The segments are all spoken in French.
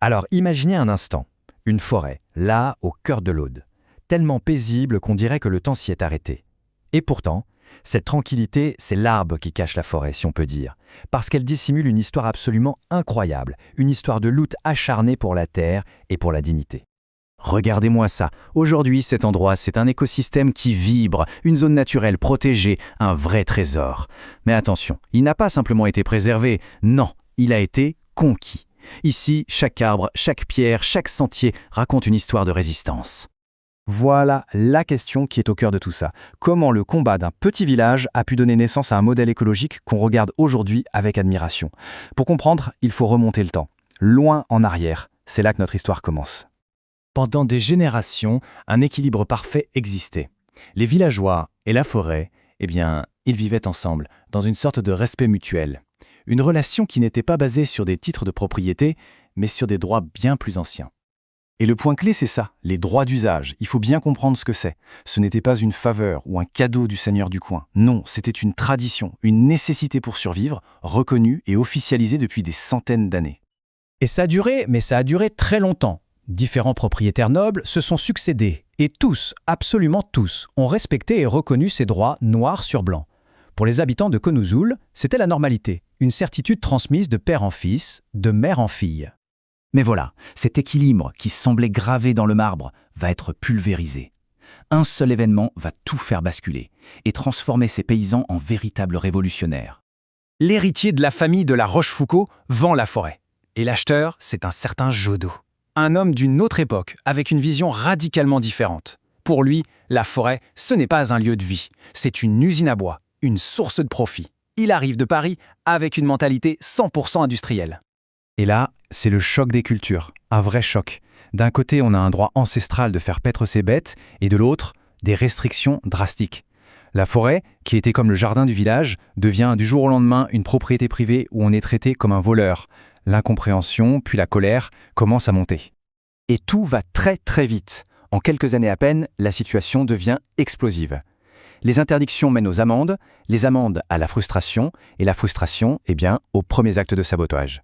Alors imaginez un instant, une forêt, là, au cœur de l'Aude, tellement paisible qu'on dirait que le temps s'y est arrêté. Et pourtant, cette tranquillité, c'est l'arbre qui cache la forêt, si on peut dire, parce qu'elle dissimule une histoire absolument incroyable, une histoire de lutte acharnée pour la terre et pour la dignité. Regardez-moi ça. Aujourd'hui, cet endroit, c'est un écosystème qui vibre, une zone naturelle protégée, un vrai trésor. Mais attention, il n'a pas simplement été préservé, non, il a été conquis. Ici, chaque arbre, chaque pierre, chaque sentier raconte une histoire de résistance. Voilà la question qui est au cœur de tout ça. Comment le combat d'un petit village a pu donner naissance à un modèle écologique qu'on regarde aujourd'hui avec admiration. Pour comprendre, il faut remonter le temps. Loin en arrière, c'est là que notre histoire commence. Pendant des générations, un équilibre parfait existait. Les villageois et la forêt, ils vivaient ensemble, dans une sorte de respect mutuel. Une relation qui n'était pas basée sur des titres de propriété, mais sur des droits bien plus anciens. Et le point clé, c'est ça, les droits d'usage. Il faut bien comprendre ce que c'est. Ce n'était pas une faveur ou un cadeau du seigneur du coin. Non, c'était une tradition, une nécessité pour survivre, reconnue et officialisée depuis des centaines d'années. Et ça a duré, mais ça a duré très longtemps. Différents propriétaires nobles se sont succédés, et tous, absolument tous, ont respecté et reconnu ces droits noir sur blanc. Pour les habitants de Konuzul, c'était la normalité, une certitude transmise de père en fils, de mère en fille. Mais voilà, cet équilibre qui semblait gravé dans le marbre va être pulvérisé. Un seul événement va tout faire basculer et transformer ces paysans en véritables révolutionnaires. L'héritier de la famille de la Rochefoucauld vend la forêt. Et l'acheteur, c'est un certain Jodo. Un homme d'une autre époque, avec une vision radicalement différente. Pour lui, la forêt, ce n'est pas un lieu de vie, c'est une usine à bois, une source de profit. Il arrive de Paris avec une mentalité 100% industrielle. Et là, c'est le choc des cultures, un vrai choc. D'un côté, on a un droit ancestral de faire paître ses bêtes, et de l'autre, des restrictions drastiques. La forêt, qui était comme le jardin du village, devient du jour au lendemain une propriété privée où on est traité comme un voleur. L'incompréhension, puis la colère, commencent à monter. Et tout va très très vite. En quelques années à peine, la situation devient explosive. Les interdictions mènent aux amendes, les amendes à la frustration, et la frustration, aux premiers actes de sabotage.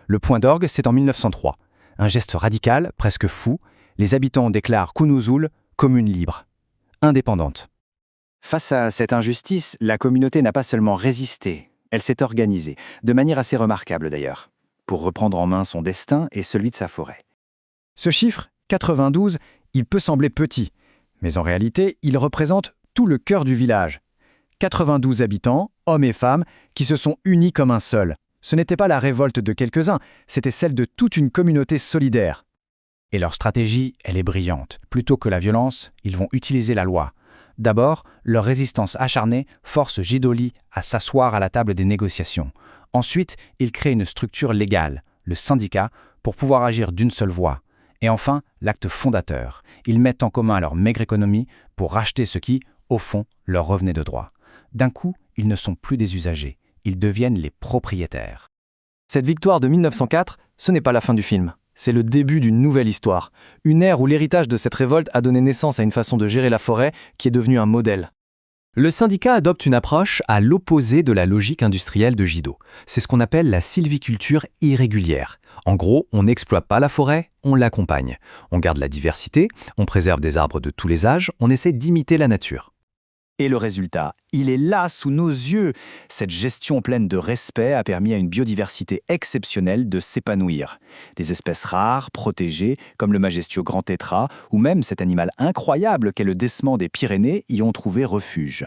Le point d'orgue, c'est en 1903. Un geste radical, presque fou, les habitants déclarent Konuzul commune libre, indépendante. Face à cette injustice, la communauté n'a pas seulement résisté, elle s'est organisée, de manière assez remarquable d'ailleurs, pour reprendre en main son destin et celui de sa forêt. Ce chiffre, 92, il peut sembler petit, mais en réalité, il représente tout le cœur du village. 92 habitants, hommes et femmes, qui se sont unis comme un seul. Ce n'était pas la révolte de quelques-uns, c'était celle de toute une communauté solidaire. Et leur stratégie, elle est brillante. Plutôt que la violence, ils vont utiliser la loi. D'abord, leur résistance acharnée force Jidoli à s'asseoir à la table des négociations. Ensuite, ils créent une structure légale, le syndicat, pour pouvoir agir d'une seule voix. Et enfin, l'acte fondateur. Ils mettent en commun leur maigre économie pour racheter ce qui, au fond, leur revenait de droit. D'un coup, ils ne sont plus des usagers. Ils deviennent les propriétaires. Cette victoire de 1904, ce n'est pas la fin du film. C'est le début d'une nouvelle histoire. Une ère où l'héritage de cette révolte a donné naissance à une façon de gérer la forêt qui est devenue un modèle. Le syndicat adopte une approche à l'opposé de la logique industrielle de Jido. C'est ce qu'on appelle la sylviculture irrégulière. En gros, on n'exploite pas la forêt, on l'accompagne. On garde la diversité, on préserve des arbres de tous les âges, on essaie d'imiter la nature. Et le résultat, il est là, sous nos yeux. Cette gestion pleine de respect a permis à une biodiversité exceptionnelle de s'épanouir. Des espèces rares, protégées, comme le majestueux grand tétras, ou même cet animal incroyable qu'est le décement des Pyrénées, y ont trouvé refuge.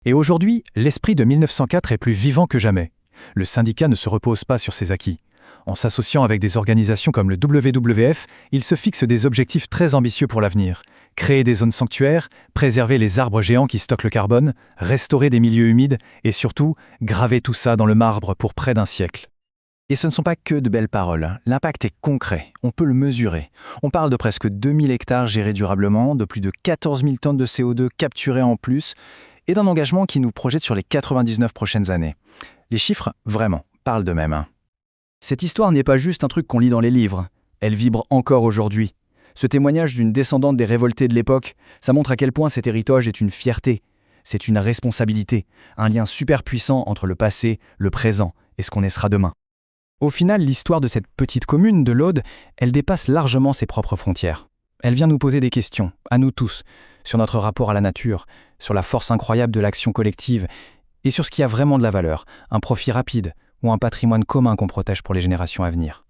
Et aujourd'hui, l'esprit de 1904 est plus vivant que jamais. Le syndicat ne se repose pas sur ses acquis. En s'associant avec des organisations comme le WWF, il se fixe des objectifs très ambitieux pour l'avenir. Créer des zones sanctuaires, préserver les arbres géants qui stockent le carbone, restaurer des milieux humides et surtout, graver tout ça dans le marbre pour près d'un siècle. Et ce ne sont pas que de belles paroles. L'impact est concret, on peut le mesurer. On parle de presque 2000 hectares gérés durablement, de plus de 14 000 tonnes de CO2 capturées en plus, et d'un engagement qui nous projette sur les 99 prochaines années. Les chiffres, vraiment, parlent d'eux-mêmes. Cette histoire n'est pas juste un truc qu'on lit dans les livres. Elle vibre encore aujourd'hui. Ce témoignage d'une descendante des révoltés de l'époque, ça montre à quel point cet héritage est une fierté. C'est une responsabilité, un lien super puissant entre le passé, le présent et ce qu'on sera demain. Au final, l'histoire de cette petite commune de l'Aude, elle dépasse largement ses propres frontières. Elle vient nous poser des questions, à nous tous, sur notre rapport à la nature, sur la force incroyable de l'action collective et sur ce qui a vraiment de la valeur, un profit rapide ou un patrimoine commun qu'on protège pour les générations à venir.